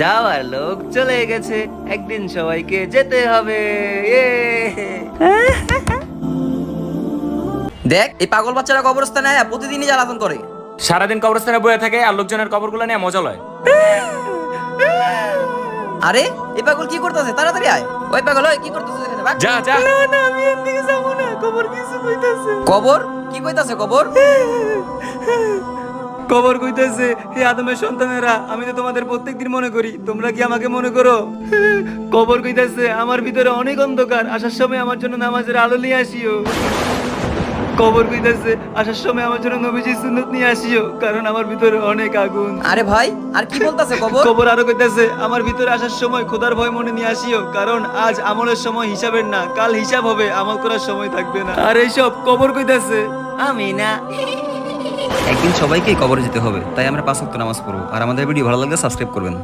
যাওয়ার লোক চলে গেছে, একদিন সবাইকে যেতে হবে। দেখ এই পাগল বাচ্চারা কবরস্থানে আয়া প্রতিদিনই জ্বালাতন করে। সারাদিন কবরস্থানে বয়ে থাকে আর লোকজনের কবরগুলো নিয়ে মজা লয়। আরে এই পাগল কি করতেছে? তাড়াতাড়ি আয়। ওই পাগল ওই কি করতেছিস এখানে? ভাগ। যা যা। না আমি এদিকে যাবো না, কবর কিছু কইতাছে। কবর কি কইতাছে? কবর কবর কইতেছে, হে আদমের সন্তানেরা, আমি তো তোমাদের প্রত্যেকদিন মনে করি, তোমরা কি আমাকে মনে করো? কবর কইতেছে, আমার ভিতরে অনেক অন্ধকার, আসার সময় আমার জন্য নামাজের আলো নিয়ে আসিও। কবর কইতেছে, আসার সময় আমার জন্য নবীজির সুন্নত নিয়ে আসিও, কারণ আমার ভিতরে অনেক আগুন। আরে ভাই আর কি বলতাছে কবর? কবর আরো কইতেছে, আমার ভিতরে আসার সময় খোদার ভয় মনে নিয়ে আসিও, কারণ আজ আমলের সময় হিসাবের না, কাল হিসাব হবে, আমল করার সময় থাকবে না। আর এইসব কবর কইতেছে, আমি না। একদিন সবাইকেই কবরে যেতে হবে, তাই আমরা 5 ওয়াক্ত নামাজ পড়বো। আর আমাদের ভিডিও ভালো লাগলে সাবস্ক্রাইব করবেন।